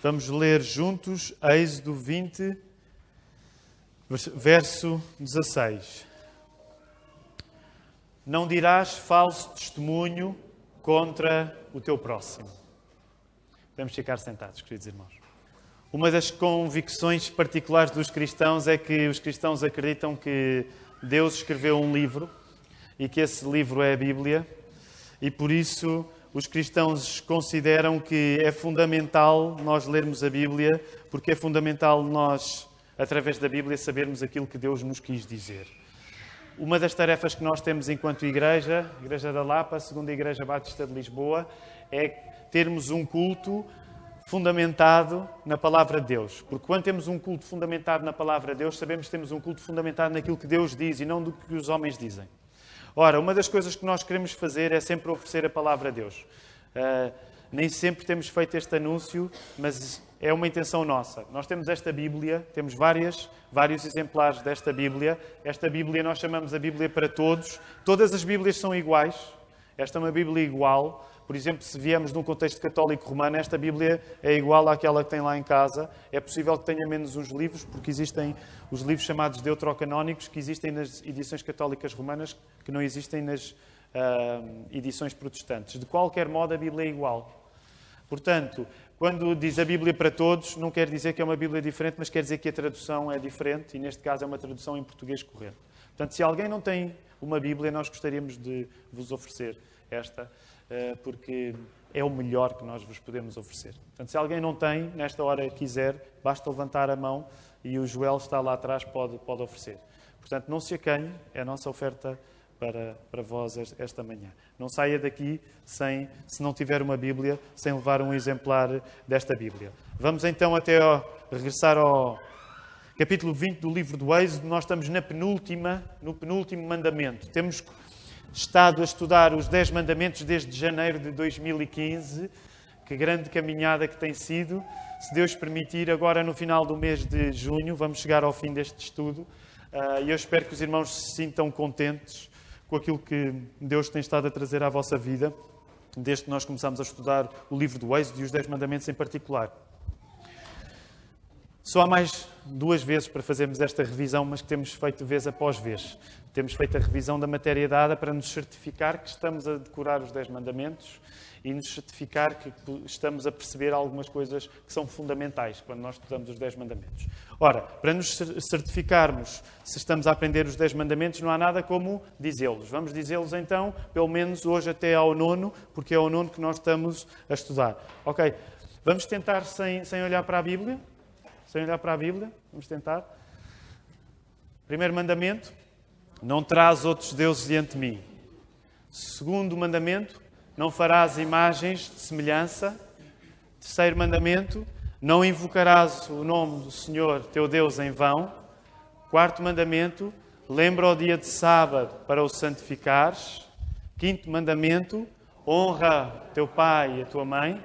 Vamos ler juntos Êxodo 20, verso 16. Não dirás falso testemunho contra o teu próximo. Podemos ficar sentados, queridos irmãos. Uma das convicções particulares dos cristãos é que os cristãos acreditam que Deus escreveu um livro e que esse livro é a Bíblia, e por isso os cristãos consideram que é fundamental nós lermos a Bíblia, porque é fundamental nós, através da Bíblia, sabermos aquilo que Deus nos quis dizer. Uma das tarefas que nós temos enquanto Igreja, Igreja da Lapa, a Segunda Igreja Batista de Lisboa, é termos um culto fundamentado na Palavra de Deus. Porque quando temos um culto fundamentado na Palavra de Deus, sabemos que temos um culto fundamentado naquilo que Deus diz e não do que os homens dizem. Ora, uma das coisas que nós queremos fazer é sempre oferecer a Palavra a Deus. Nem sempre temos feito este anúncio, mas é uma intenção nossa. Nós temos esta Bíblia, temos vários exemplares desta Bíblia. Esta Bíblia nós chamamos a Bíblia para todos. Todas as Bíblias são iguais. Esta é uma Bíblia igual. Por exemplo, se viemos de um contexto católico romano, esta Bíblia é igual àquela que tem lá em casa. É possível que tenha menos uns livros, porque existem os livros chamados deuterocanónicos, que existem nas edições católicas romanas, que não existem nas edições protestantes. De qualquer modo, a Bíblia é igual. Portanto, quando diz a Bíblia para todos, não quer dizer que é uma Bíblia diferente, mas quer dizer que a tradução é diferente, e neste caso é uma tradução em português corrente. Portanto, se alguém não tem uma Bíblia, nós gostaríamos de vos oferecer esta, porque é o melhor que nós vos podemos oferecer. Portanto, se alguém não tem, nesta hora quiser, basta levantar a mão e o Joel está lá atrás, pode oferecer. Portanto, não se acanhe, é a nossa oferta para vós esta manhã. Não saia daqui se não tiver uma Bíblia, sem levar um exemplar desta Bíblia. Vamos então regressar ao capítulo 20 do livro do Êxodo. Nós estamos no penúltimo mandamento. Temos estado a estudar os 10 mandamentos desde janeiro de 2015. Que grande caminhada que tem sido. Se Deus permitir, agora no final do mês de junho, vamos chegar ao fim deste estudo. E eu espero que os irmãos se sintam contentes com aquilo que Deus tem estado a trazer à vossa vida, desde que nós começamos a estudar o livro do Êxodo e os 10 mandamentos em particular. Só há mais 2 vezes para fazermos esta revisão, mas que temos feito vez após vez. Temos feito a revisão da matéria dada para nos certificar que estamos a decorar os 10 mandamentos e nos certificar que estamos a perceber algumas coisas que são fundamentais quando nós estudamos os 10 mandamentos. Ora, para nos certificarmos se estamos a aprender os 10 mandamentos, não há nada como dizê-los. Vamos dizê-los então, pelo menos hoje até ao 9º, porque é ao 9º que nós estamos a estudar. Ok, vamos tentar sem olhar para a Bíblia? Sem olhar para a Bíblia? Vamos tentar. Primeiro mandamento: não terás outros deuses diante de mim. Segundo mandamento: não farás imagens de semelhança. Terceiro mandamento: não invocarás o nome do Senhor teu Deus em vão. Quarto mandamento: lembra o dia de sábado para o santificares. Quinto mandamento: honra teu pai e a tua mãe.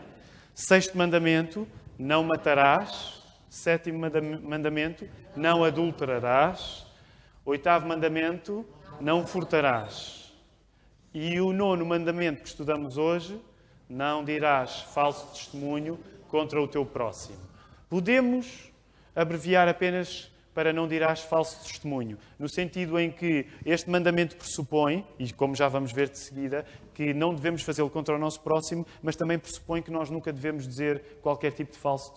Sexto mandamento: não matarás. Sétimo mandamento: não adulterarás. Oitavo mandamento: não furtarás. E o 9º mandamento que estudamos hoje: não dirás falso testemunho contra o teu próximo. Podemos abreviar apenas para não dirás falso testemunho, no sentido em que este mandamento pressupõe, e como já vamos ver de seguida, que não devemos fazê-lo contra o nosso próximo, mas também pressupõe que nós nunca devemos dizer qualquer tipo de falso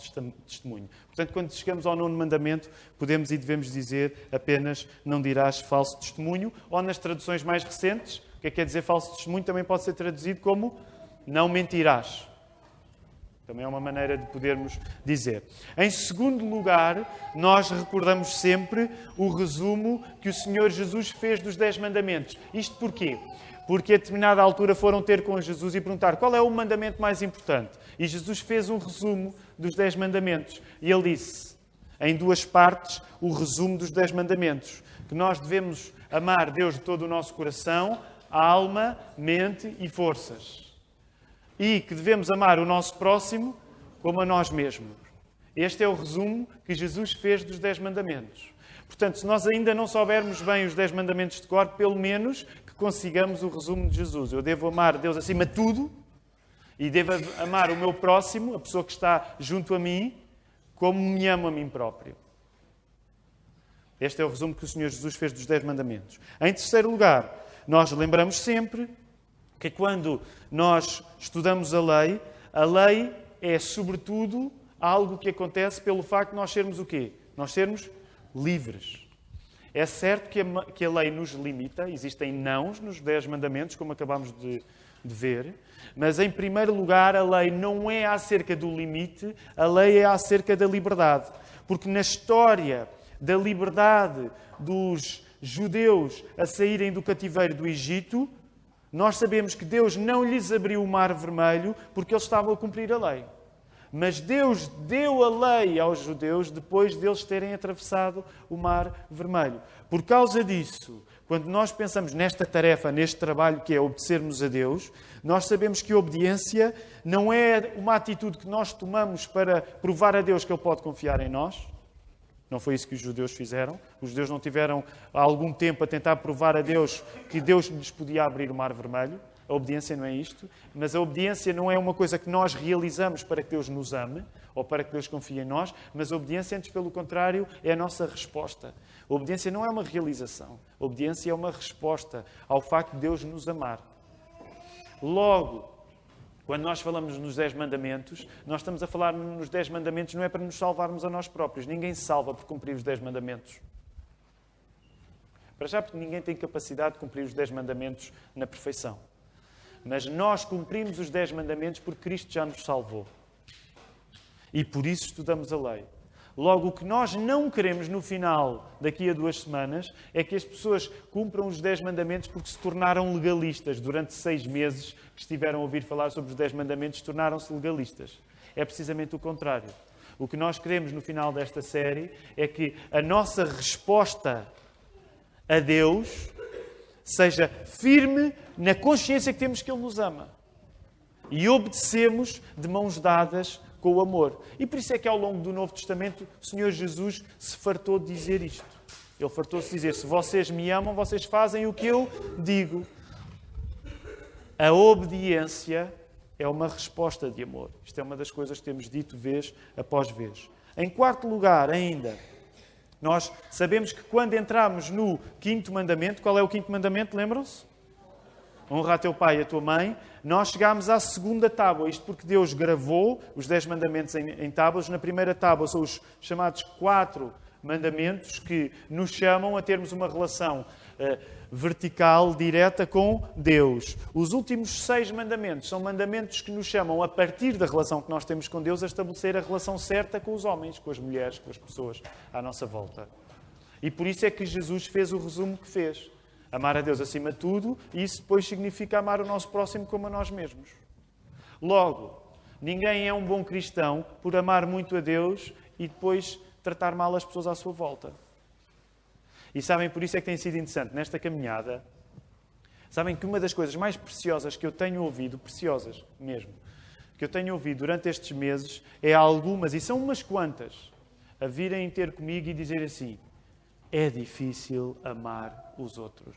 testemunho. Portanto, quando chegamos ao 9º mandamento, podemos e devemos dizer apenas não dirás falso testemunho, ou nas traduções mais recentes, o que é que quer dizer falso testemunho? Também pode ser traduzido como não mentirás. Também é uma maneira de podermos dizer. Em segundo lugar, nós recordamos sempre o resumo que o Senhor Jesus fez dos 10 mandamentos. Isto porquê? Porque a determinada altura foram ter com Jesus e perguntar qual é o mandamento mais importante. E Jesus fez um resumo dos 10 mandamentos. E ele disse, em 2 partes, o resumo dos 10 mandamentos. Que nós devemos amar Deus de todo o nosso coração, alma, mente e forças. E que devemos amar o nosso próximo como a nós mesmos. Este é o resumo que Jesus fez dos 10 mandamentos. Portanto, se nós ainda não soubermos bem os 10 mandamentos de cor, pelo menos que consigamos o resumo de Jesus. Eu devo amar Deus acima de tudo E devo amar o meu próximo, a pessoa que está junto a mim, como me amo a mim próprio. Este é o resumo que o Senhor Jesus fez dos 10 mandamentos. Em terceiro lugar, nós lembramos sempre que quando nós estudamos a lei é, sobretudo, algo que acontece pelo facto de nós sermos o quê? Nós sermos livres. É certo que a lei nos limita, existem nãos nos 10 mandamentos, como acabámos de ver, mas em primeiro lugar a lei não é acerca do limite, a lei é acerca da liberdade. Porque na história da liberdade dos judeus a saírem do cativeiro do Egito, nós sabemos que Deus não lhes abriu o Mar Vermelho porque eles estavam a cumprir a lei. Mas Deus deu a lei aos judeus depois deles terem atravessado o Mar Vermelho. Por causa disso, quando nós pensamos nesta tarefa, neste trabalho que é obedecermos a Deus, nós sabemos que a obediência não é uma atitude que nós tomamos para provar a Deus que Ele pode confiar em nós. Não foi isso que os judeus fizeram. Os judeus não tiveram algum tempo a tentar provar a Deus que Deus lhes podia abrir o Mar Vermelho. A obediência não é isto, mas a obediência não é uma coisa que nós realizamos para que Deus nos ame ou para que Deus confie em nós, mas a obediência, antes pelo contrário, é a nossa resposta. A obediência não é uma realização, a obediência é uma resposta ao facto de Deus nos amar. Logo, quando nós falamos nos 10 mandamentos, nós estamos a falar nos 10 mandamentos não é para nos salvarmos a nós próprios. Ninguém se salva por cumprir os 10 mandamentos. Para já, porque ninguém tem capacidade de cumprir os 10 mandamentos na perfeição. Mas nós cumprimos os 10 mandamentos porque Cristo já nos salvou. E por isso estudamos a lei. Logo, o que nós não queremos no final, daqui a 2 semanas, é que as pessoas cumpram os 10 mandamentos porque se tornaram legalistas. Durante 6 meses que estiveram a ouvir falar sobre os 10 mandamentos, tornaram-se legalistas. É precisamente o contrário. O que nós queremos no final desta série é que a nossa resposta a Deus seja firme na consciência que temos que Ele nos ama. E obedecemos de mãos dadas com o amor. E por isso é que ao longo do Novo Testamento o Senhor Jesus se fartou de dizer isto. Ele fartou-se de dizer, se vocês me amam, vocês fazem o que eu digo. A obediência é uma resposta de amor. Isto é uma das coisas que temos dito vez após vez. Em quarto lugar, ainda, nós sabemos que quando entramos no 5º mandamento, qual é o 5º mandamento, lembram-se? Honra a teu pai e a tua mãe. Nós chegámos à 2ª tábua. Isto porque Deus gravou os 10 mandamentos em tábuas. Na primeira tábua são os chamados 4 mandamentos que nos chamam a termos uma relação vertical, direta com Deus. Os últimos 6 mandamentos são mandamentos que nos chamam, a partir da relação que nós temos com Deus, a estabelecer a relação certa com os homens, com as mulheres, com as pessoas à nossa volta. E por isso é que Jesus fez o resumo que fez. Amar a Deus acima de tudo, e isso depois significa amar o nosso próximo como a nós mesmos. Logo, ninguém é um bom cristão por amar muito a Deus e depois tratar mal as pessoas à sua volta. E sabem, por isso é que tem sido interessante nesta caminhada. Sabem que uma das coisas mais preciosas que eu tenho ouvido, preciosas mesmo, que eu tenho ouvido durante estes meses, é algumas, e são umas quantas, a virem ter comigo e dizer assim: é difícil amar os outros.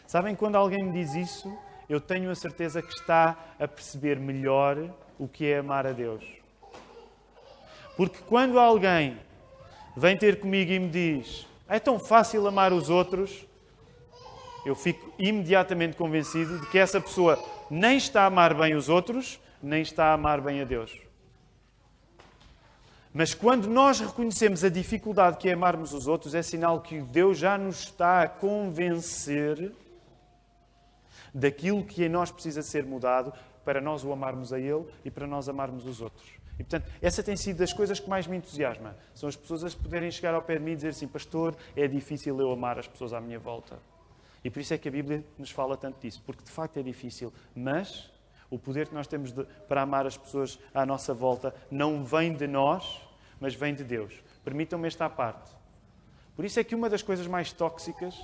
Sabem, quando alguém me diz isso, eu tenho a certeza que está a perceber melhor o que é amar a Deus. Porque quando alguém vem ter comigo e me diz é tão fácil amar os outros, eu fico imediatamente convencido de que essa pessoa nem está a amar bem os outros, nem está a amar bem a Deus. Mas quando nós reconhecemos a dificuldade que é amarmos os outros, é sinal que Deus já nos está a convencer daquilo que em nós precisa ser mudado para nós o amarmos a Ele e para nós amarmos os outros. E, portanto, essa tem sido das coisas que mais me entusiasma. São as pessoas a poderem chegar ao pé de mim e dizer assim: pastor, é difícil eu amar as pessoas à minha volta. E por isso é que a Bíblia nos fala tanto disso. Porque, de facto, é difícil. Mas o poder que nós temos para amar as pessoas à nossa volta não vem de nós, mas vem de Deus. Permitam-me esta parte. Por isso é que uma das coisas mais tóxicas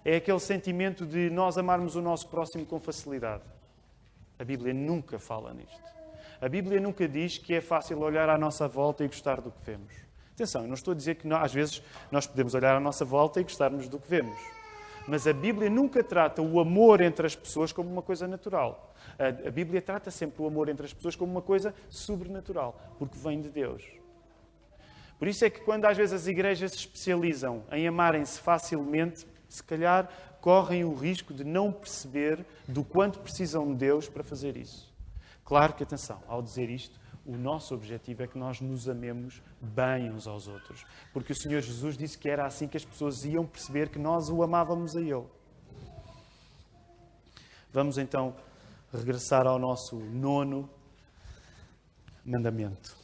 é aquele sentimento de nós amarmos o nosso próximo com facilidade. A Bíblia nunca fala nisto. A Bíblia nunca diz que é fácil olhar à nossa volta e gostar do que vemos. Atenção, eu não estou a dizer que às vezes nós podemos olhar à nossa volta e gostarmos do que vemos. Mas a Bíblia nunca trata o amor entre as pessoas como uma coisa natural. A Bíblia trata sempre o amor entre as pessoas como uma coisa sobrenatural, porque vem de Deus. Por isso é que quando às vezes as igrejas se especializam em amarem-se facilmente, se calhar correm o risco de não perceber do quanto precisam de Deus para fazer isso. Claro que, atenção, ao dizer isto, o nosso objetivo é que nós nos amemos bem uns aos outros. Porque o Senhor Jesus disse que era assim que as pessoas iam perceber que nós o amávamos a Ele. Vamos então regressar ao nosso 9º mandamento.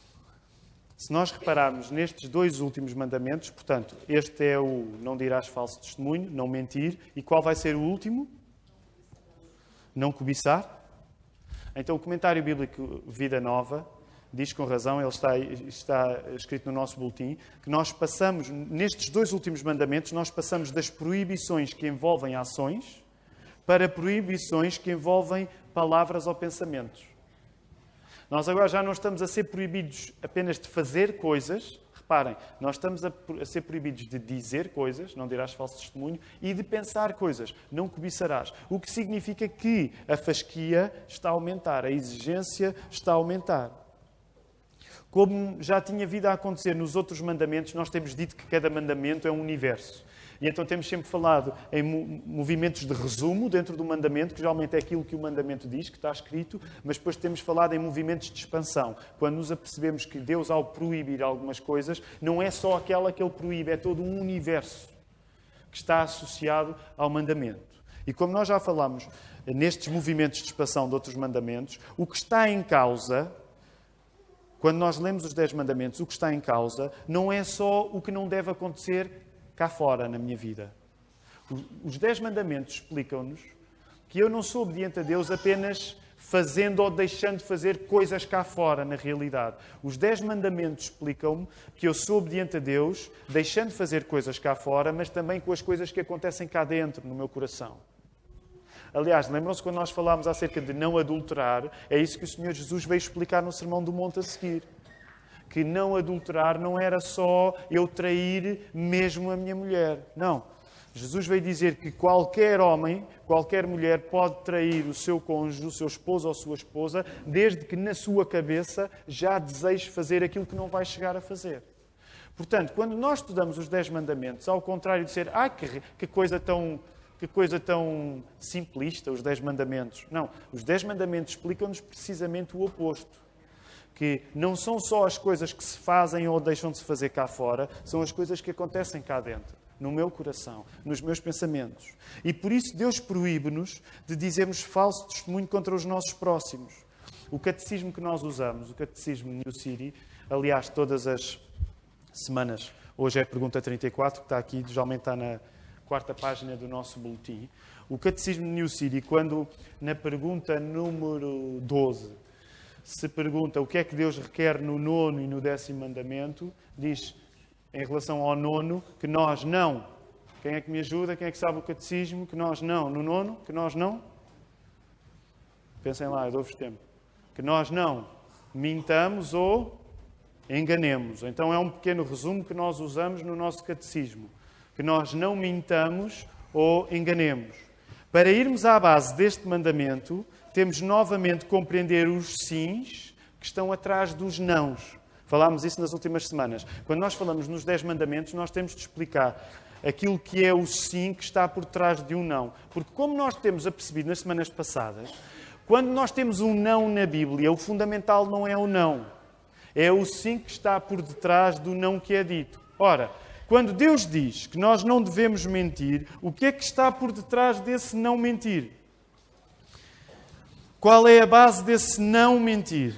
Se nós repararmos nestes 2 últimos mandamentos, portanto, este é o não dirás falso testemunho, não mentir. E qual vai ser o último? Não cobiçar. Então, o comentário bíblico Vida Nova diz com razão, ele está escrito no nosso boletim, que nós passamos, nestes 2 últimos mandamentos, nós passamos das proibições que envolvem ações para proibições que envolvem palavras ou pensamentos. Nós agora já não estamos a ser proibidos apenas de fazer coisas. Reparem, nós estamos a ser proibidos de dizer coisas, não dirás falso testemunho, e de pensar coisas, não cobiçarás. O que significa que a fasquia está a aumentar, a exigência está a aumentar. Como já tinha vindo a acontecer nos outros mandamentos, nós temos dito que cada mandamento é um universo. E então temos sempre falado em movimentos de resumo dentro do mandamento, que geralmente é aquilo que o mandamento diz, que está escrito, mas depois temos falado em movimentos de expansão, quando nos apercebemos que Deus, ao proibir algumas coisas, não é só aquela que Ele proíbe, é todo um universo que está associado ao mandamento. E como nós já falámos nestes movimentos de expansão de outros mandamentos, o que está em causa, quando nós lemos os 10 mandamentos, o que está em causa não é só o que não deve acontecer cá fora, na minha vida. Os 10 mandamentos explicam-nos que eu não sou obediente a Deus apenas fazendo ou deixando de fazer coisas cá fora, na realidade. Os 10 mandamentos explicam-me que eu sou obediente a Deus, deixando de fazer coisas cá fora, mas também com as coisas que acontecem cá dentro, no meu coração. Aliás, lembram-se quando nós falámos acerca de não adulterar, é isso que o Senhor Jesus veio explicar no Sermão do Monte a seguir. Que não adulterar não era só eu trair mesmo a minha mulher. Não. Jesus veio dizer que qualquer homem, qualquer mulher pode trair o seu cônjuge, o seu esposo ou a sua esposa, desde que na sua cabeça já deseje fazer aquilo que não vai chegar a fazer. Portanto, quando nós estudamos os 10 mandamentos, ao contrário de ser, que coisa tão simplista, os 10 mandamentos. Não, os 10 mandamentos explicam-nos precisamente o oposto. Que não são só as coisas que se fazem ou deixam de se fazer cá fora, são as coisas que acontecem cá dentro, no meu coração, nos meus pensamentos. E por isso Deus proíbe-nos de dizermos falso testemunho contra os nossos próximos. O catecismo que nós usamos, o catecismo New City, aliás, todas as semanas, hoje é a pergunta 34, que está aqui, geralmente está na 4ª página do nosso boletim. O catecismo New City, quando na pergunta número 12, se pergunta o que é que Deus requer no 9º e no 10º mandamento, diz, em relação ao 9º, que nós não. Quem é que me ajuda? Quem é que sabe o catecismo? Que nós não. No 9º, que nós não. Pensem lá, eu dou-vos tempo. Que nós não mintamos ou enganemos. Então é um pequeno resumo que nós usamos no nosso catecismo. Que nós não mintamos ou enganemos. Para irmos à base deste mandamento, temos novamente compreender os sims que estão atrás dos nãos. Falámos isso nas últimas semanas. Quando nós falamos nos 10 mandamentos, nós temos de explicar aquilo que é o sim que está por trás de um não. Porque como nós temos apercebido nas semanas passadas, quando nós temos um não na Bíblia, o fundamental não é o não. É o sim que está por detrás do não que é dito. Ora, quando Deus diz que nós não devemos mentir, o que é que está por detrás desse não mentir? Qual é a base desse não mentir?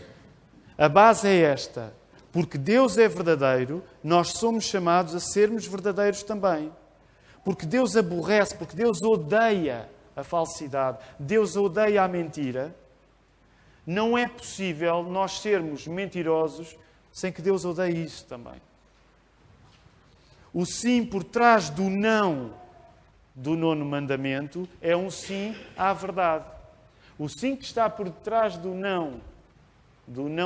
A base é esta. Porque Deus é verdadeiro, nós somos chamados a sermos verdadeiros também. Porque Deus aborrece, porque Deus odeia a falsidade, Deus odeia a mentira. Não é possível nós sermos mentirosos sem que Deus odeie isso também. O sim por trás do não do 9º mandamento é um sim à verdade. O sim que está por detrás do não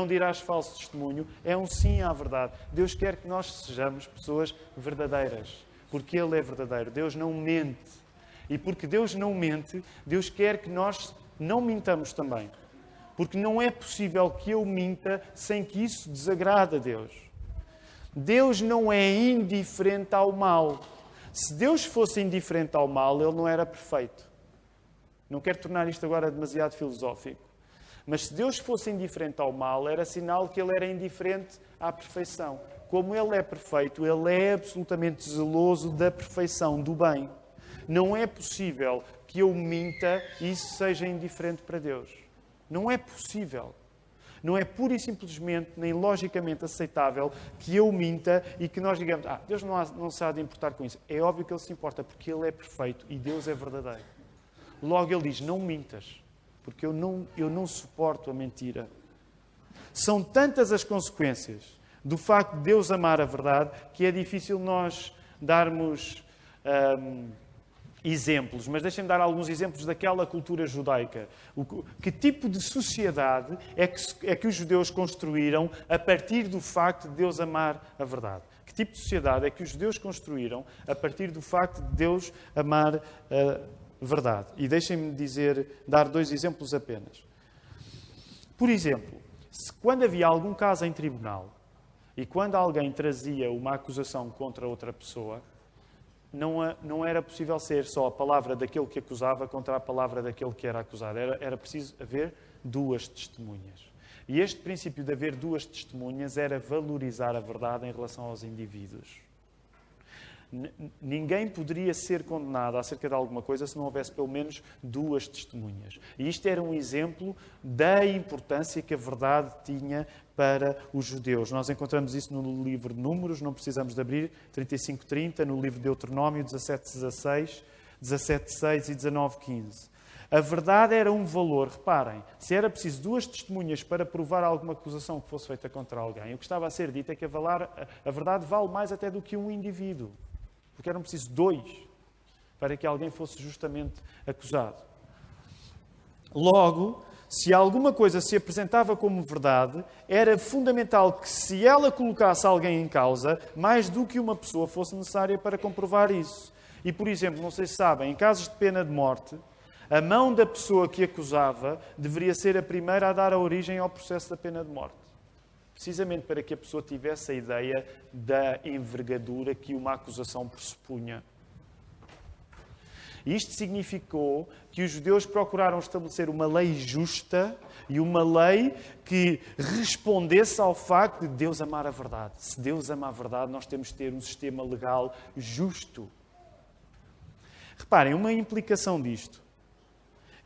dirás falso testemunho, é um sim à verdade. Deus quer que nós sejamos pessoas verdadeiras, porque Ele é verdadeiro. Deus não mente. E porque Deus não mente, Deus quer que nós não mintamos também. Porque não é possível que eu minta sem que isso desagrade a Deus. Deus não é indiferente ao mal. Se Deus fosse indiferente ao mal, Ele não era perfeito. Não quero tornar isto agora demasiado filosófico. Mas se Deus fosse indiferente ao mal, era sinal que Ele era indiferente à perfeição. Como Ele é perfeito, Ele é absolutamente zeloso da perfeição, do bem. Não é possível que eu minta e isso seja indiferente para Deus. Não é possível. Não é pura e simplesmente, nem logicamente aceitável que eu minta e que nós digamos, Deus não se há de importar com isso. É óbvio que Ele se importa, porque Ele é perfeito e Deus é verdadeiro. Logo Ele diz, não mintas, porque eu não suporto a mentira. São tantas as consequências do facto de Deus amar a verdade que é difícil nós darmos exemplos. Mas deixem-me dar alguns exemplos daquela cultura judaica. Que tipo de sociedade é que os judeus construíram a partir do facto de Deus amar a verdade? Que tipo de sociedade é que os judeus construíram a partir do facto de Deus amar a verdade? E deixem-me dar 2 exemplos apenas. Por exemplo, quando havia algum caso em tribunal e quando alguém trazia uma acusação contra outra pessoa, não era possível ser só a palavra daquele que acusava contra a palavra daquele que era acusado. Era preciso haver 2 testemunhas. E este princípio de haver 2 testemunhas era valorizar a verdade em relação aos indivíduos. Ninguém poderia ser condenado acerca de alguma coisa se não houvesse pelo menos 2 testemunhas. E isto era um exemplo da importância que a verdade tinha para os judeus. Nós encontramos isso no livro de Números, não precisamos de abrir, 35:30, no livro de Deuteronômio, 17:16, 17:6 e 19:15. A verdade era um valor, reparem, se era preciso 2 testemunhas para provar alguma acusação que fosse feita contra alguém, o que estava a ser dito é que a verdade vale mais até do que um indivíduo. Porque eram preciso 2 para que alguém fosse justamente acusado. Logo, se alguma coisa se apresentava como verdade, era fundamental que, se ela colocasse alguém em causa, mais do que uma pessoa fosse necessária para comprovar isso. E, por exemplo, não sei se sabem, em casos de pena de morte, a mão da pessoa que acusava deveria ser a primeira a dar a origem ao processo da pena de morte. Precisamente para que a pessoa tivesse a ideia da envergadura que uma acusação pressupunha. Isto significou que os judeus procuraram estabelecer uma lei justa e uma lei que respondesse ao facto de Deus amar a verdade. Se Deus ama a verdade, nós temos de ter um sistema legal justo. Reparem, uma implicação disto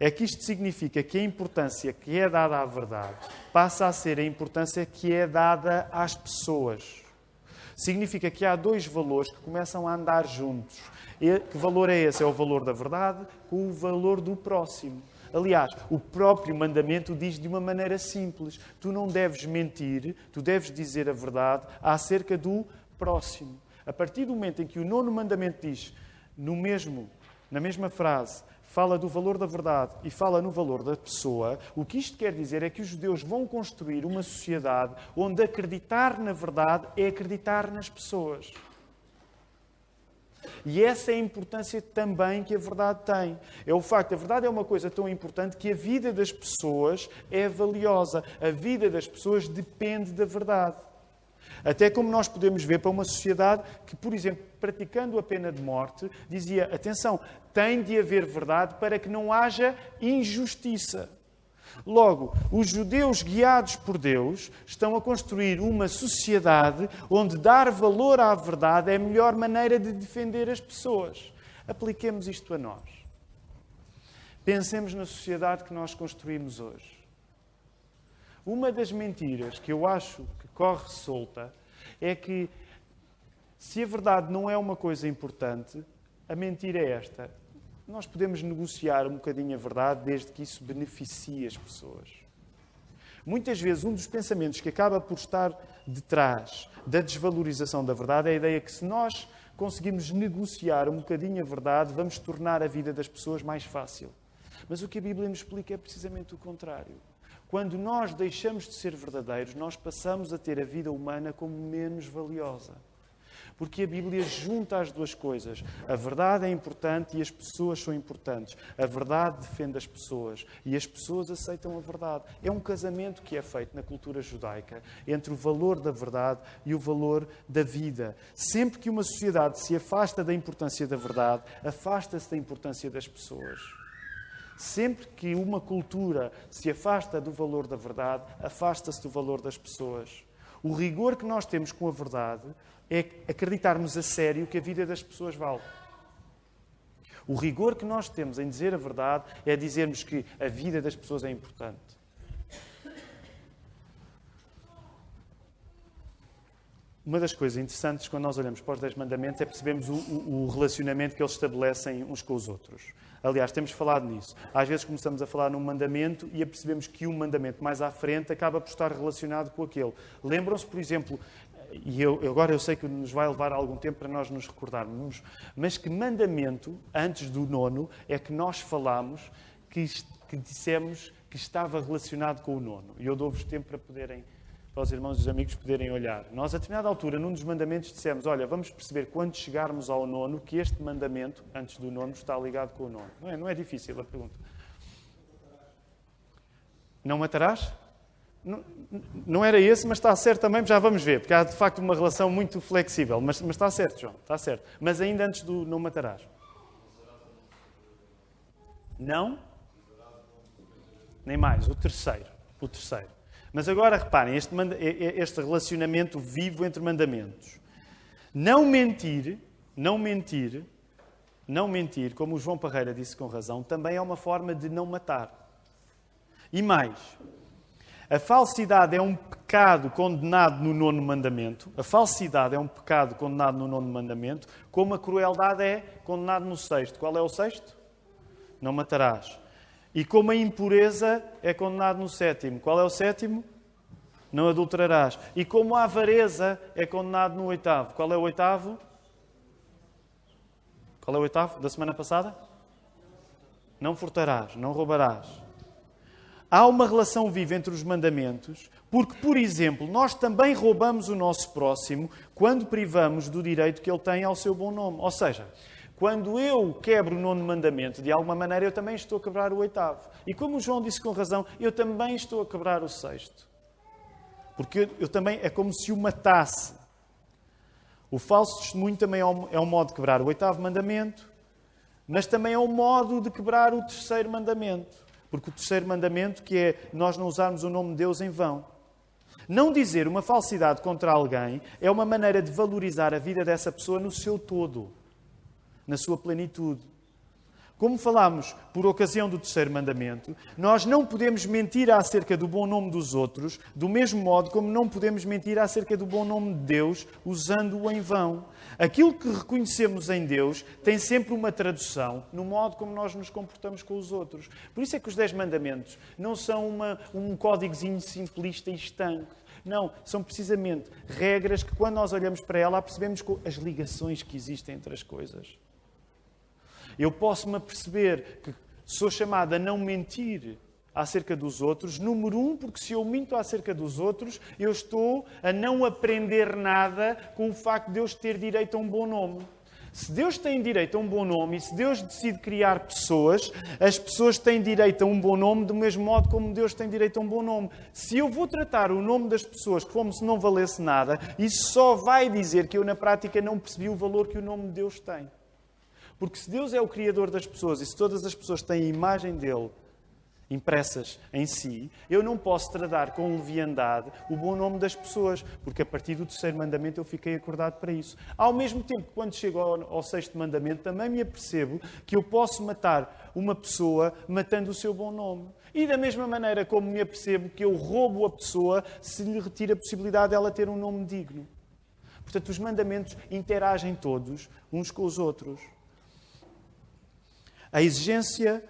é que isto significa que a importância que é dada à verdade passa a ser a importância que é dada às pessoas. Significa que há 2 valores que começam a andar juntos. E que valor é esse? É o valor da verdade com o valor do próximo. Aliás, o próprio mandamento diz de uma maneira simples. Tu não deves mentir, tu deves dizer a verdade acerca do próximo. A partir do momento em que o 9º mandamento diz, na mesma frase, fala do valor da verdade e fala no valor da pessoa, o que isto quer dizer é que os judeus vão construir uma sociedade onde acreditar na verdade é acreditar nas pessoas. E essa é a importância também que a verdade tem. É o facto, a verdade é uma coisa tão importante que a vida das pessoas é valiosa. A vida das pessoas depende da verdade. Até como nós podemos ver para uma sociedade que, por exemplo, praticando a pena de morte, dizia, atenção, tem de haver verdade para que não haja injustiça. Logo, os judeus guiados por Deus estão a construir uma sociedade onde dar valor à verdade é a melhor maneira de defender as pessoas. Apliquemos isto a nós. Pensemos na sociedade que nós construímos hoje. Uma das mentiras que eu acho que corre solta é que, se a verdade não é uma coisa importante, a mentira é esta. Nós podemos negociar um bocadinho a verdade desde que isso beneficie as pessoas. Muitas vezes, um dos pensamentos que acaba por estar detrás da desvalorização da verdade é a ideia que, se nós conseguimos negociar um bocadinho a verdade, vamos tornar a vida das pessoas mais fácil. Mas o que a Bíblia nos explica é precisamente o contrário. Quando nós deixamos de ser verdadeiros, nós passamos a ter a vida humana como menos valiosa. Porque a Bíblia junta as duas coisas. A verdade é importante e as pessoas são importantes. A verdade defende as pessoas e as pessoas aceitam a verdade. É um casamento que é feito na cultura judaica entre o valor da verdade e o valor da vida. Sempre que uma sociedade se afasta da importância da verdade, afasta-se da importância das pessoas. Sempre que uma cultura se afasta do valor da verdade, afasta-se do valor das pessoas. O rigor que nós temos com a verdade é acreditarmos a sério que a vida das pessoas vale. O rigor que nós temos em dizer a verdade é dizermos que a vida das pessoas é importante. Uma das coisas interessantes quando nós olhamos para os 10 mandamentos é percebermos o relacionamento que eles estabelecem uns com os outros. Aliás, temos falado nisso. Às vezes começamos a falar num mandamento e apercebemos que um mandamento mais à frente acaba por estar relacionado com aquele. Lembram-se, por exemplo, e agora eu sei que nos vai levar algum tempo para nós nos recordarmos, mas que mandamento, antes do 9º, é que nós falámos, que dissemos que estava relacionado com o 9º. E eu dou-vos tempo para os irmãos e os amigos poderem olhar. Nós, a determinada altura, num dos mandamentos, dissemos, olha, vamos perceber quando chegarmos ao 9º, que este mandamento, antes do 9º, está ligado com o 9º. Não é difícil a pergunta. Não matarás? Não era esse, mas está certo também, já vamos ver, porque há de facto uma relação muito flexível. Mas está certo, João, está certo. Mas ainda antes do não matarás. Não? Nem mais, o terceiro. Mas agora reparem, este relacionamento vivo entre mandamentos. Não mentir, como o João Parreira disse com razão, também é uma forma de não matar. E mais, a falsidade é um pecado condenado no 9º mandamento. A falsidade é um pecado condenado no 9º mandamento, como a crueldade é condenado no 6º. Qual é o 6º? Não matarás. E como a impureza é condenado no 7º. Qual é o 7º? Não adulterarás. E como a avareza é condenado no 8º. Qual é o 8º? Qual é o 8º da semana passada? Não furtarás, não roubarás. Há uma relação viva entre os mandamentos, porque, por exemplo, nós também roubamos o nosso próximo quando privamos do direito que ele tem ao seu bom nome. Ou seja, quando eu quebro o 9º mandamento, de alguma maneira eu também estou a quebrar o 8º. E como o João disse com razão, eu também estou a quebrar o 6º. Porque eu também é como se o matasse. O falso testemunho também é um modo de quebrar o 8º mandamento, mas também é um modo de quebrar o 3º mandamento. Porque o 3º mandamento, que é nós não usarmos o nome de Deus em vão. Não dizer uma falsidade contra alguém é uma maneira de valorizar a vida dessa pessoa no seu todo, na sua plenitude. Como falámos por ocasião do 3º mandamento, nós não podemos mentir acerca do bom nome dos outros, do mesmo modo como não podemos mentir acerca do bom nome de Deus, usando-o em vão. Aquilo que reconhecemos em Deus tem sempre uma tradução no modo como nós nos comportamos com os outros. Por isso é que os 10 mandamentos não são um códigozinho simplista e estanque. Não, são precisamente regras que, quando nós olhamos para ela, percebemos as ligações que existem entre as coisas. Eu posso-me aperceber que sou chamado a não mentir acerca dos outros. Número 1, porque se eu minto acerca dos outros, eu estou a não aprender nada com o facto de Deus ter direito a um bom nome. Se Deus tem direito a um bom nome e se Deus decide criar pessoas, as pessoas têm direito a um bom nome do mesmo modo como Deus tem direito a um bom nome. Se eu vou tratar o nome das pessoas como se não valesse nada, isso só vai dizer que eu na prática não percebi o valor que o nome de Deus tem. Porque se Deus é o Criador das pessoas e se todas as pessoas têm a imagem dele impressas em si, eu não posso tratar com leviandade o bom nome das pessoas, porque a partir do 3º mandamento eu fiquei acordado para isso. Ao mesmo tempo, quando chego ao 6º mandamento, também me apercebo que eu posso matar uma pessoa matando o seu bom nome. E da mesma maneira como me apercebo que eu roubo a pessoa se lhe retiro a possibilidade dela ter um nome digno. Portanto, os mandamentos interagem todos uns com os outros. A exigência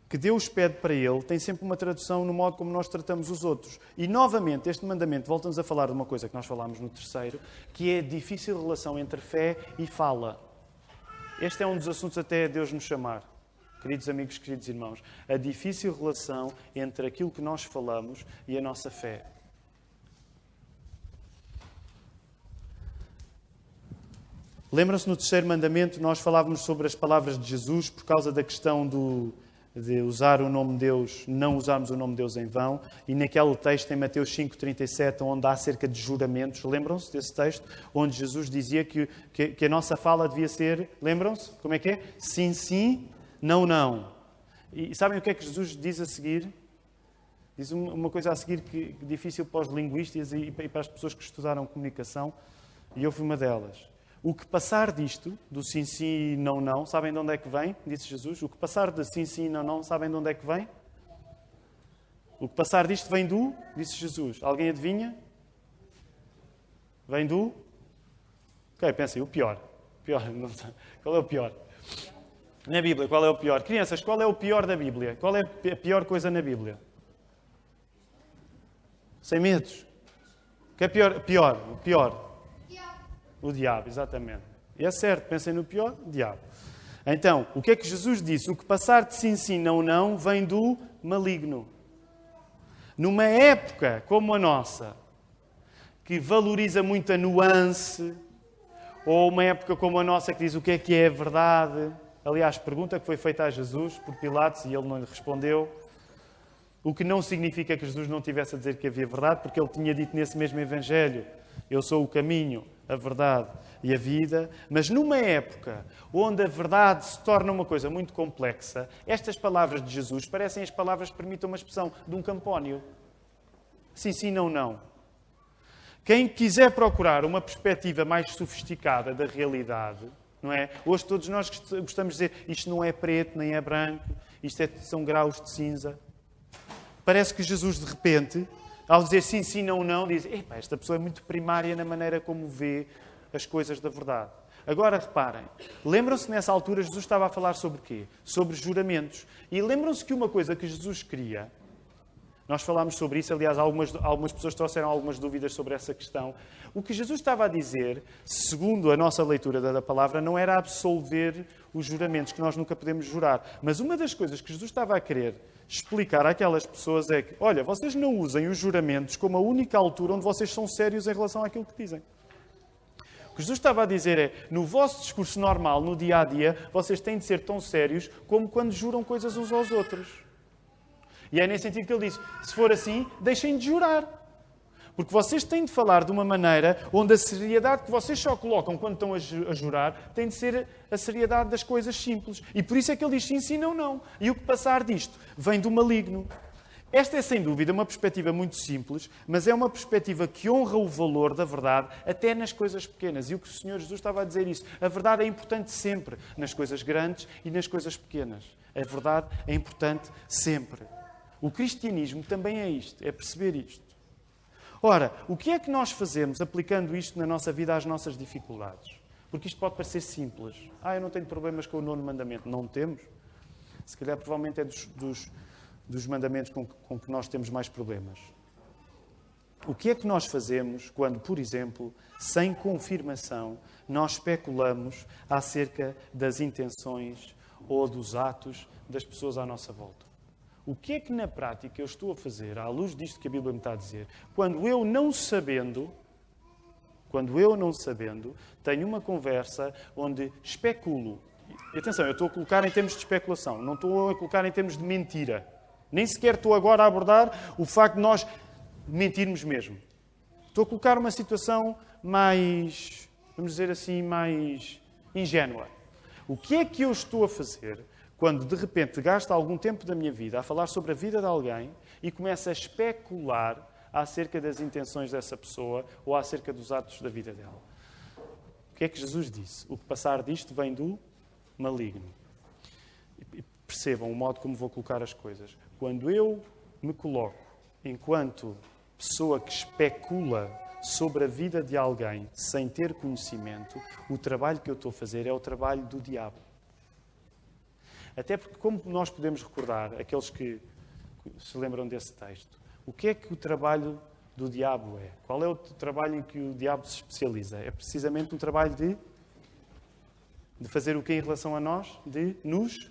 que Deus pede para ele tem sempre uma tradução no modo como nós tratamos os outros. E, novamente, este mandamento, voltamos a falar de uma coisa que nós falámos no 3º, que é a difícil relação entre fé e fala. Este é um dos assuntos até Deus nos chamar. Queridos amigos, queridos irmãos, a difícil relação entre aquilo que nós falamos e a nossa fé. Lembram-se no terceiro mandamento, nós falávamos sobre as palavras de Jesus por causa da questão de usar o nome de Deus, não usarmos o nome de Deus em vão. E naquele texto em Mateus 5,37, onde há acerca de juramentos, lembram-se desse texto? Onde Jesus dizia que a nossa fala devia ser, lembram-se? Como é que é? Sim, sim, não, não. E sabem o que é que Jesus diz a seguir? Diz uma coisa a seguir que é difícil para os linguistas e para as pessoas que estudaram comunicação, e eu fui uma delas. O que passar disto, do sim, sim e não, não, sabem de onde é que vem? Disse Jesus. O que passar de sim, sim e não, não, sabem de onde é que vem? O que passar disto vem do, disse Jesus. Alguém adivinha? Vem do? Ok, pensem, o pior. Qual é o pior? Na Bíblia, qual é o pior? Crianças, qual é o pior da Bíblia? Qual é a pior coisa na Bíblia? Sem medos. O que é pior? O pior. O diabo, exatamente. E é certo, pensem no pior, o diabo. Então, o que é que Jesus disse? O que passar de sim, sim, não, não, vem do maligno. Numa época como a nossa, que valoriza muito a nuance, ou uma época como a nossa que diz o que é verdade. Aliás, pergunta que foi feita a Jesus por Pilatos e ele não lhe respondeu. O que não significa que Jesus não tivesse a dizer que havia verdade, porque ele tinha dito nesse mesmo Evangelho: eu sou o caminho, a verdade e a vida. Mas numa época onde a verdade se torna uma coisa muito complexa, estas palavras de Jesus parecem as palavras que permitem uma expressão de um campónio. Sim, sim, não, não. Quem quiser procurar uma perspectiva mais sofisticada da realidade, não é? Hoje todos nós gostamos de dizer isto não é preto nem é branco, são graus de cinza. Parece que Jesus, de repente, ao dizer sim, sim, não, não, diz: esta pessoa é muito primária na maneira como vê as coisas da verdade. Agora, reparem, lembram-se nessa altura Jesus estava a falar sobre o quê? Sobre juramentos. E lembram-se que uma coisa que Jesus queria, nós falámos sobre isso, aliás, algumas pessoas trouxeram algumas dúvidas sobre essa questão. O que Jesus estava a dizer, segundo a nossa leitura da palavra, não era absolver os juramentos, que nós nunca podemos jurar. Mas uma das coisas que Jesus estava a querer explicar àquelas pessoas é que, olha, vocês não usem os juramentos como a única altura onde vocês são sérios em relação àquilo que dizem. O que Jesus estava a dizer é, no vosso discurso normal, no dia-a-dia, vocês têm de ser tão sérios como quando juram coisas uns aos outros. E é nesse sentido que ele disse, se for assim, deixem de jurar. Porque vocês têm de falar de uma maneira onde a seriedade que vocês só colocam quando estão a jurar tem de ser a seriedade das coisas simples. E por isso é que ele diz sim, sim, não, não. E o que passar disto vem do maligno. Esta é, sem dúvida, uma perspectiva muito simples, mas é uma perspectiva que honra o valor da verdade até nas coisas pequenas. E o que o Senhor Jesus estava a dizer isso. A verdade é importante sempre, nas coisas grandes e nas coisas pequenas. A verdade é importante sempre. O cristianismo também é isto, é perceber isto. Ora, o que é que nós fazemos aplicando isto na nossa vida às nossas dificuldades? Porque isto pode parecer simples. Eu não tenho problemas com o 9º mandamento. Não temos. Se calhar, provavelmente, é dos mandamentos com que nós temos mais problemas. O que é que nós fazemos quando, por exemplo, sem confirmação, nós especulamos acerca das intenções ou dos atos das pessoas à nossa volta? O que é que, na prática, eu estou a fazer, à luz disto que a Bíblia me está a dizer, quando eu não sabendo, tenho uma conversa onde especulo. E atenção, eu estou a colocar em termos de especulação, não estou a colocar em termos de mentira. Nem sequer estou agora a abordar o facto de nós mentirmos mesmo. Estou a colocar uma situação mais, vamos dizer assim, mais ingênua. O que é que eu estou a fazer quando, de repente, gasto algum tempo da minha vida a falar sobre a vida de alguém e começo a especular acerca das intenções dessa pessoa ou acerca dos atos da vida dela? O que é que Jesus disse? O que passar disto vem do maligno. E percebam o modo como vou colocar as coisas. Quando eu me coloco enquanto pessoa que especula sobre a vida de alguém sem ter conhecimento, o trabalho que eu estou a fazer é o trabalho do diabo. Até porque, como nós podemos recordar, aqueles que se lembram desse texto, o que é que o trabalho do diabo é? Qual é o trabalho em que o diabo se especializa? É precisamente um trabalho de fazer o que em relação a nós? De nos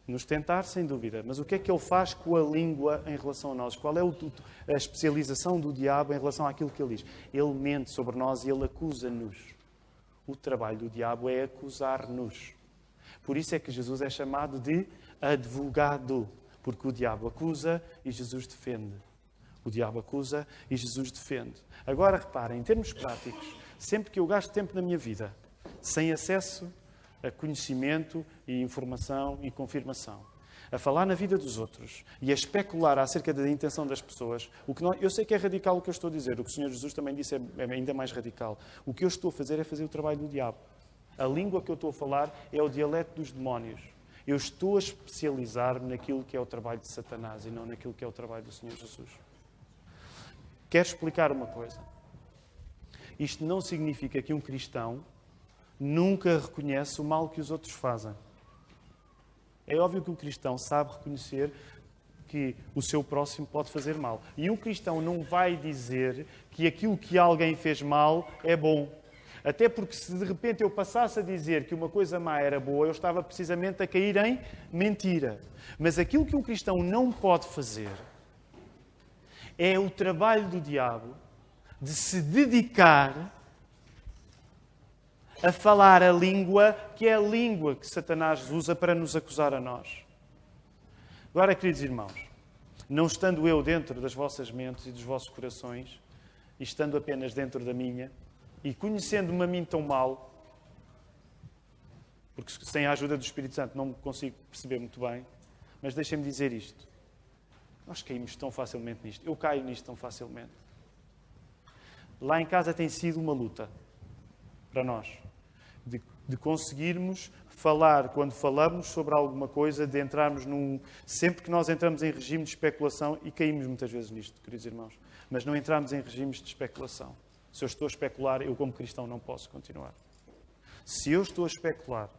Nos tentar, sem dúvida. Mas o que é que ele faz com a língua em relação a nós? Qual é a especialização do diabo em relação àquilo que ele diz? Ele mente sobre nós e ele acusa-nos. O trabalho do diabo é acusar-nos. Por isso é que Jesus é chamado de advogado. Porque o diabo acusa e Jesus defende. O diabo acusa e Jesus defende. Agora, reparem, em termos práticos, sempre que eu gasto tempo na minha vida sem acesso a conhecimento e informação e confirmação, a falar na vida dos outros e a especular acerca da intenção das pessoas, eu sei que é radical o que eu estou a dizer, o que o Senhor Jesus também disse é ainda mais radical. O que eu estou a fazer é fazer o trabalho do diabo. A língua que eu estou a falar é o dialeto dos demónios. Eu estou a especializar-me naquilo que é o trabalho de Satanás e não naquilo que é o trabalho do Senhor Jesus. Quero explicar uma coisa. Isto não significa que um cristão nunca reconhece o mal que os outros fazem. É óbvio que um cristão sabe reconhecer que o seu próximo pode fazer mal. E um cristão não vai dizer que aquilo que alguém fez mal é bom. Até porque se de repente eu passasse a dizer que uma coisa má era boa, eu estava precisamente a cair em mentira. Mas aquilo que um cristão não pode fazer é o trabalho do diabo de se dedicar a falar a língua, que é a língua que Satanás usa para nos acusar a nós. Agora, queridos irmãos, não estando eu dentro das vossas mentes e dos vossos corações, e estando apenas dentro da minha, e conhecendo-me a mim tão mal, porque sem a ajuda do Espírito Santo não consigo perceber muito bem, mas deixem-me dizer isto. Nós caímos tão facilmente nisto. Eu caio nisto tão facilmente. Lá em casa tem sido uma luta para nós. De conseguirmos falar, quando falamos sobre alguma coisa, de entrarmos sempre que nós entramos em regime de especulação, e caímos muitas vezes nisto, queridos irmãos, mas não entramos em regimes de especulação. Se eu estou a especular, eu como cristão não posso continuar. Se eu estou a especular,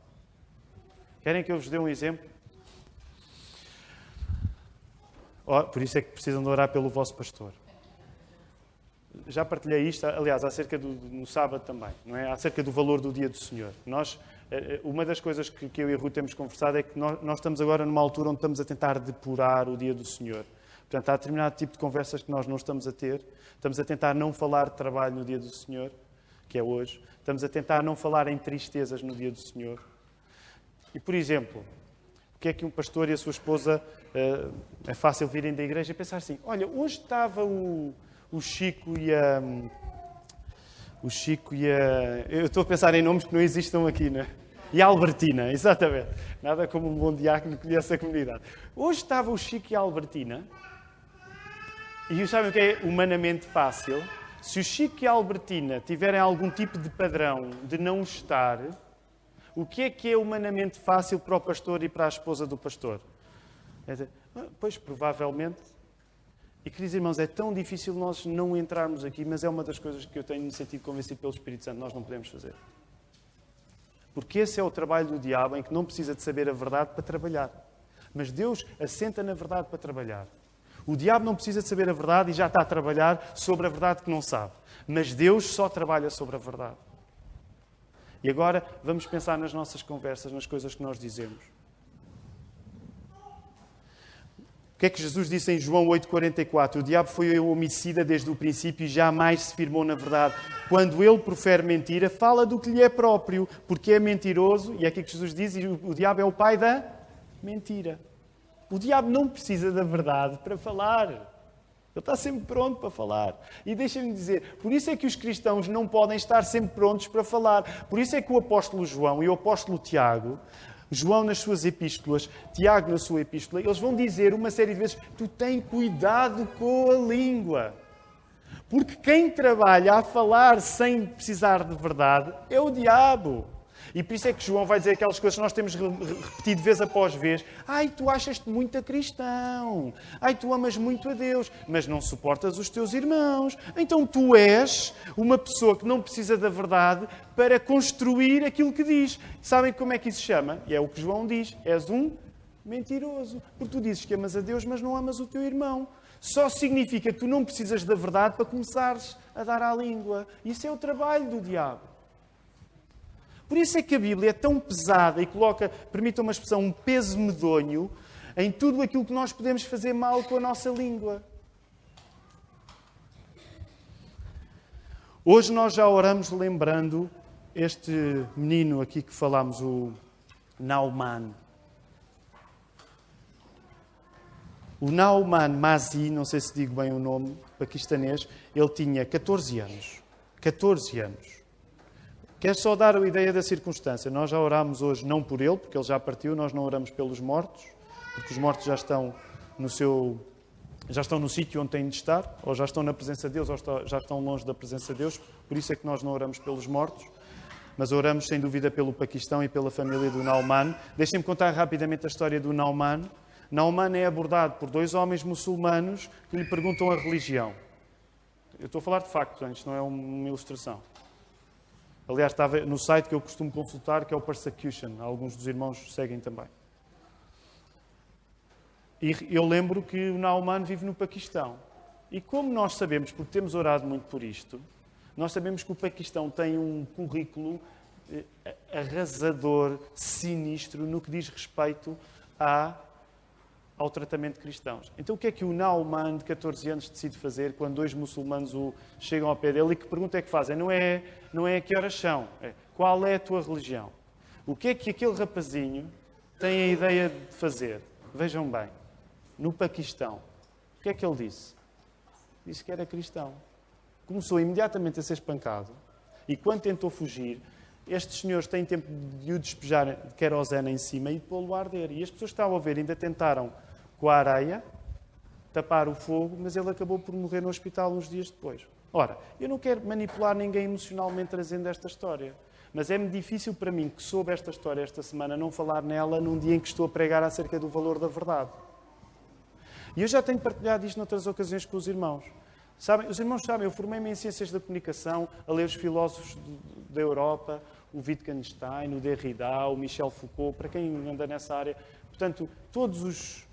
querem que eu vos dê um exemplo? Por isso é que precisam de orar pelo vosso pastor. Já partilhei isto, aliás, no sábado também, não é? Acerca do valor do dia do Senhor. Uma das coisas que eu e a Ruth temos conversado é que nós estamos agora numa altura onde estamos a tentar depurar o dia do Senhor. Portanto, há determinado tipo de conversas que nós não estamos a ter. Estamos a tentar não falar de trabalho no dia do Senhor, que é hoje. Estamos a tentar não falar em tristezas no dia do Senhor. E, por exemplo, o que é que um pastor e a sua esposa... é fácil virem da igreja e pensar assim, olha, hoje estava o Chico e a... Eu estou a pensar em nomes que não existam aqui, não é? E a Albertina, exatamente. Nada como um bom diácono que conhece a comunidade. Hoje estava o Chico e a Albertina. E sabem o que é humanamente fácil? Se o Chico e a Albertina tiverem algum tipo de padrão de não estar, o que é humanamente fácil para o pastor e para a esposa do pastor? É dizer, pois, provavelmente... E, queridos irmãos, é tão difícil nós não entrarmos aqui, mas é uma das coisas que eu tenho me sentido convencido pelo Espírito Santo. Nós não podemos fazer. Porque esse é o trabalho do diabo, em que não precisa de saber a verdade para trabalhar. Mas Deus assenta na verdade para trabalhar. O diabo não precisa de saber a verdade e já está a trabalhar sobre a verdade que não sabe. Mas Deus só trabalha sobre a verdade. E agora vamos pensar nas nossas conversas, nas coisas que nós dizemos. O que é que Jesus disse em João 8,44? O diabo foi homicida desde o princípio e jamais se firmou na verdade. Quando ele profere mentira, fala do que lhe é próprio, porque é mentiroso, e é aqui que Jesus diz, e o diabo é o pai da mentira. O diabo não precisa da verdade para falar. Ele está sempre pronto para falar. E deixem-me dizer, por isso é que os cristãos não podem estar sempre prontos para falar. Por isso é que o apóstolo João e o apóstolo Tiago, João nas suas epístolas, Tiago na sua epístola, eles vão dizer uma série de vezes, tu tem cuidado com a língua. Porque quem trabalha a falar sem precisar de verdade é o diabo. E por isso é que João vai dizer aquelas coisas que nós temos repetido vez após vez. Ai, tu achas-te muito cristão. Ai, tu amas muito a Deus, mas não suportas os teus irmãos. Então tu és uma pessoa que não precisa da verdade para construir aquilo que diz. Sabem como é que isso se chama? E é o que João diz. És um mentiroso. Porque tu dizes que amas a Deus, mas não amas o teu irmão. Só significa que tu não precisas da verdade para começares a dar à língua. Isso é o trabalho do diabo. Por isso é que a Bíblia é tão pesada e coloca, permita uma expressão, um peso medonho em tudo aquilo que nós podemos fazer mal com a nossa língua. Hoje nós já oramos lembrando este menino aqui que falámos, o Nauman. O Nauman Mazi, não sei se digo bem o nome, paquistanês, ele tinha 14 anos. 14 anos. Quero só dar a ideia da circunstância. Nós já orámos hoje não por ele, porque ele já partiu, nós não oramos pelos mortos, porque os mortos já estão no sítio onde têm de estar, ou já estão na presença de Deus, ou já estão longe da presença de Deus. Por isso é que nós não oramos pelos mortos, mas oramos sem dúvida pelo Paquistão e pela família do Nauman. Deixem-me contar rapidamente a história do Nauman. Nauman é abordado por 2 homens muçulmanos que lhe perguntam a religião. Eu estou a falar de facto, isto não é uma ilustração. Aliás, estava no site que eu costumo consultar, que é o Persecution. Alguns dos irmãos seguem também. E eu lembro que o Nauman vive no Paquistão. E como nós sabemos, porque temos orado muito por isto, nós sabemos que o Paquistão tem um currículo arrasador, sinistro, no que diz respeito ao tratamento de cristãos. Então o que é que o Nauman, de 14 anos, decide fazer quando 2 muçulmanos chegam ao pé dele? E que pergunta é que fazem? Não é que horas são, é qual é a tua religião? O que é que aquele rapazinho tem a ideia de fazer? Vejam bem, no Paquistão, o que é que ele disse? Disse que era cristão. Começou imediatamente a ser espancado e quando tentou fugir, estes senhores têm tempo de o despejar de querosene em cima e de pô-lo a arder. E as pessoas que estavam a ver ainda tentaram, com a areia, tapar o fogo, mas ele acabou por morrer no hospital uns dias depois. Ora, eu não quero manipular ninguém emocionalmente trazendo esta história, mas é-me difícil para mim, que soube esta história esta semana, não falar nela num dia em que estou a pregar acerca do valor da verdade. E eu já tenho partilhado isto noutras ocasiões com os irmãos. Sabem, os irmãos sabem, eu formei-me em Ciências da Comunicação, a ler os filósofos da Europa, o Wittgenstein, o Derrida, o Michel Foucault, para quem anda nessa área. Portanto, todos os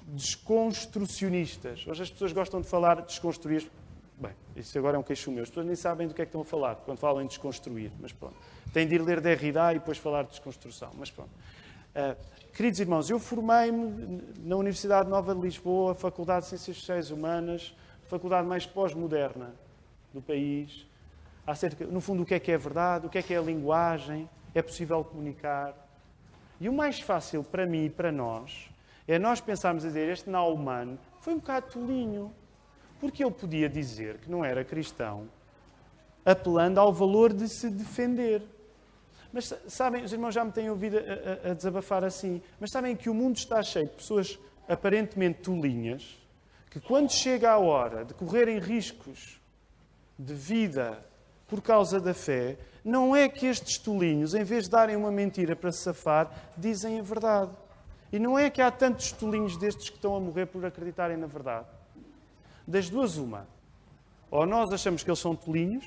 desconstrucionistas. Hoje as pessoas gostam de falar de desconstruir. Bem, isso agora é um queixo meu. As pessoas nem sabem do que é que estão a falar quando falam em desconstruir. Mas pronto. Têm de ir ler Derrida e depois falar de desconstrução. Mas pronto. Queridos irmãos, eu formei-me na Universidade Nova de Lisboa, Faculdade de Ciências Sociais e Humanas, a faculdade mais pós-moderna do país, acerca, no fundo, o que é a verdade, o que é a linguagem, é possível comunicar. E o mais fácil para mim e para nós é nós pensarmos a dizer, este Nauman foi um bocado tolinho, porque ele podia dizer que não era cristão, apelando ao valor de se defender. Mas sabem, os irmãos já me têm ouvido a desabafar assim, mas sabem que o mundo está cheio de pessoas aparentemente tolinhas, que quando chega a hora de correrem riscos de vida por causa da fé, não é que estes tolinhos, em vez de darem uma mentira para se safar, dizem a verdade. E não é que há tantos tolinhos destes que estão a morrer por acreditarem na verdade. Das duas, uma. Ou nós achamos que eles são tolinhos,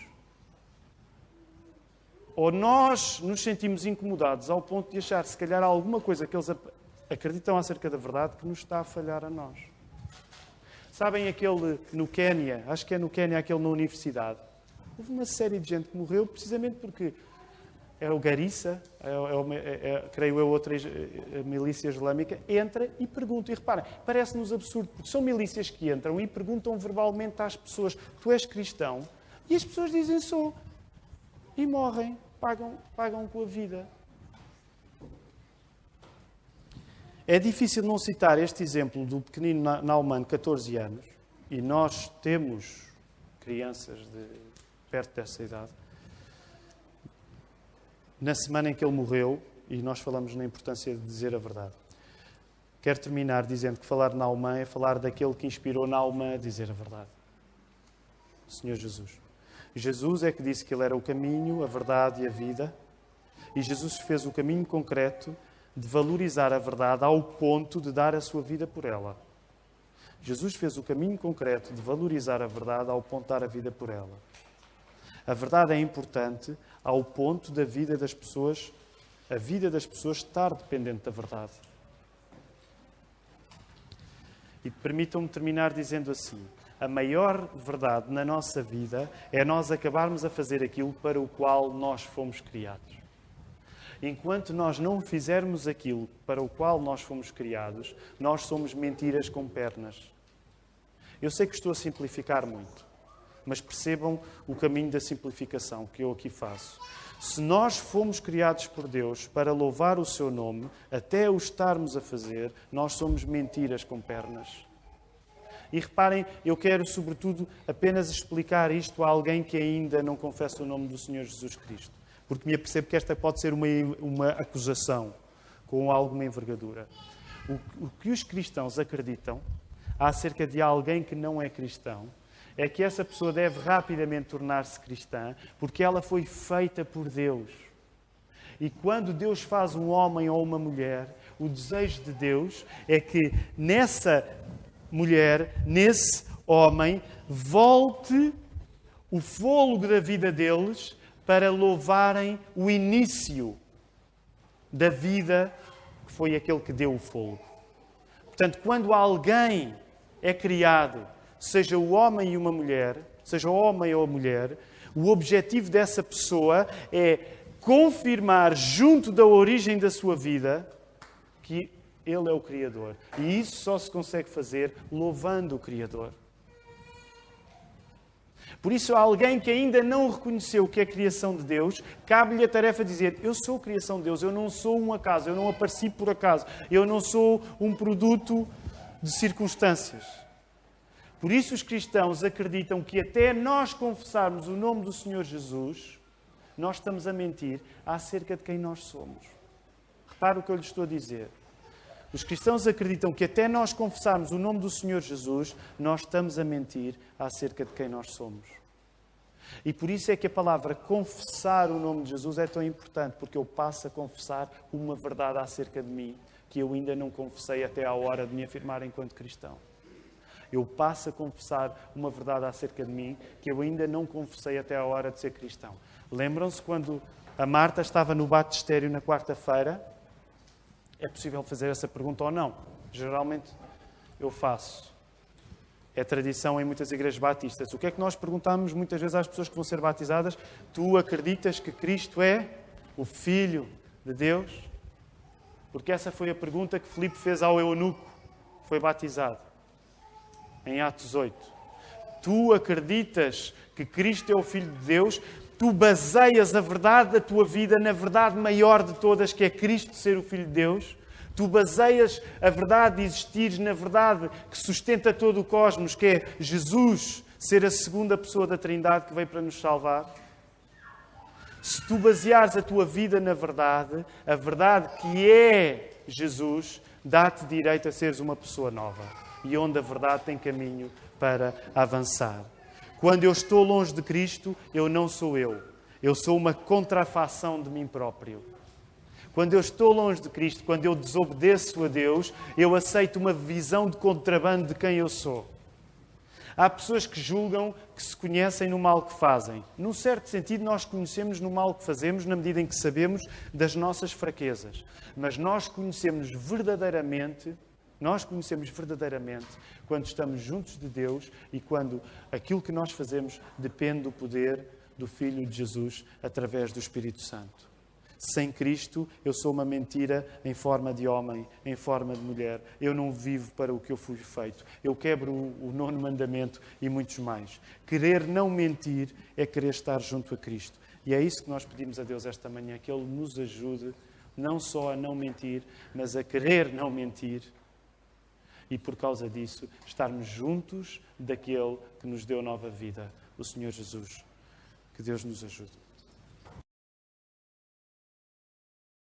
ou nós nos sentimos incomodados ao ponto de achar, se calhar, alguma coisa que eles acreditam acerca da verdade que nos está a falhar a nós. Sabem aquele no Quénia, acho que é no Quénia, aquele na universidade. Houve uma série de gente que morreu precisamente porque é o Garissa, creio eu, outra milícia islâmica, entra e pergunta. E reparem, parece-nos absurdo, porque são milícias que entram e perguntam verbalmente às pessoas, tu és cristão? E as pessoas dizem, sou. E morrem, pagam com a vida. É difícil não citar este exemplo do pequenino Nauman, 14 anos, e nós temos crianças perto dessa idade. Na semana em que ele morreu, e nós falamos na importância de dizer a verdade. Quero terminar dizendo que falar de Nauman é falar daquele que inspirou Nauman a dizer a verdade. O Senhor Jesus. Jesus é que disse que Ele era o caminho, a verdade e a vida. E Jesus fez o caminho concreto de valorizar a verdade ao ponto de dar a sua vida por ela. Jesus fez o caminho concreto de valorizar a verdade ao ponto de dar a vida por ela. A verdade é importante ao ponto da vida das pessoas, a vida das pessoas estar dependente da verdade. E permitam-me terminar dizendo assim, A maior verdade na nossa vida é nós acabarmos a fazer aquilo para o qual nós fomos criados. Enquanto nós não fizermos aquilo para o qual nós fomos criados, nós somos mentiras com pernas. Eu sei que estou a simplificar muito, mas percebam o caminho da simplificação que eu aqui faço. Se nós fomos criados por Deus para louvar o seu nome, até o estarmos a fazer, nós somos mentiras com pernas. E reparem, eu quero sobretudo apenas explicar isto a alguém que ainda não confessa o nome do Senhor Jesus Cristo. Porque me apercebo que esta pode ser uma acusação com alguma envergadura. O que os cristãos acreditam acerca de alguém que não é cristão é que essa pessoa deve rapidamente tornar-se cristã porque ela foi feita por Deus. E quando Deus faz um homem ou uma mulher, o desejo de Deus é que nessa mulher, nesse homem, volte o fôlego da vida deles para louvarem o início da vida que foi aquele que deu o fôlego. Portanto, quando alguém é criado, seja o homem e uma mulher, seja o homem ou a mulher, o objetivo dessa pessoa é confirmar junto da origem da sua vida que Ele é o Criador. E isso só se consegue fazer louvando o Criador. Por isso, alguém que ainda não reconheceu o que é a criação de Deus, cabe-lhe a tarefa de dizer: eu sou a criação de Deus, eu não sou um acaso, eu não apareci por acaso, eu não sou um produto de circunstâncias. Por isso, os cristãos acreditam que até nós confessarmos o nome do Senhor Jesus, nós estamos a mentir acerca de quem nós somos. Repare o que eu lhes estou a dizer. Os cristãos acreditam que até nós confessarmos o nome do Senhor Jesus, nós estamos a mentir acerca de quem nós somos. E por isso é que a palavra confessar o nome de Jesus é tão importante, porque eu passo a confessar uma verdade acerca de mim que eu ainda não confessei até à hora de me afirmar enquanto cristão. Eu passo a confessar uma verdade acerca de mim que eu ainda não confessei até à hora de ser cristão. Lembram-se quando a Marta estava no batistério na quarta-feira? É possível fazer essa pergunta ou não? Geralmente eu faço. É tradição em muitas igrejas batistas. O que é que nós perguntamos muitas vezes às pessoas que vão ser batizadas? Tu acreditas que Cristo é o Filho de Deus? Porque essa foi a pergunta que Filipe fez ao eunuco, que foi batizado, em Atos 8. Tu acreditas que Cristo é o Filho de Deus? Tu baseias a verdade da tua vida na verdade maior de todas, que é Cristo ser o Filho de Deus? Tu baseias a verdade de existires na verdade que sustenta todo o cosmos, que é Jesus ser a segunda pessoa da Trindade que veio para nos salvar? Se tu baseares a tua vida na verdade, a verdade que é Jesus, dá-te direito a seres uma pessoa nova. E onde a verdade tem caminho para avançar. Quando eu estou longe de Cristo, eu não sou eu. Eu sou uma contrafação de mim próprio. Quando eu estou longe de Cristo, quando eu desobedeço a Deus, eu aceito uma visão de contrabando de quem eu sou. Há pessoas que julgam que se conhecem no mal que fazem. Num certo sentido, nós conhecemos no mal que fazemos na medida em que sabemos das nossas fraquezas. Mas nós conhecemos verdadeiramente quando estamos juntos de Deus e quando aquilo que nós fazemos depende do poder do Filho de Jesus através do Espírito Santo. Sem Cristo, eu sou uma mentira em forma de homem, em forma de mulher. Eu não vivo para o que eu fui feito. Eu quebro o 9º mandamento e muitos mais. Querer não mentir é querer estar junto a Cristo. E é isso que nós pedimos a Deus esta manhã, que Ele nos ajude não só a não mentir, mas a querer não mentir. E por causa disso, estarmos juntos daquele que nos deu nova vida, o Senhor Jesus. Que Deus nos ajude.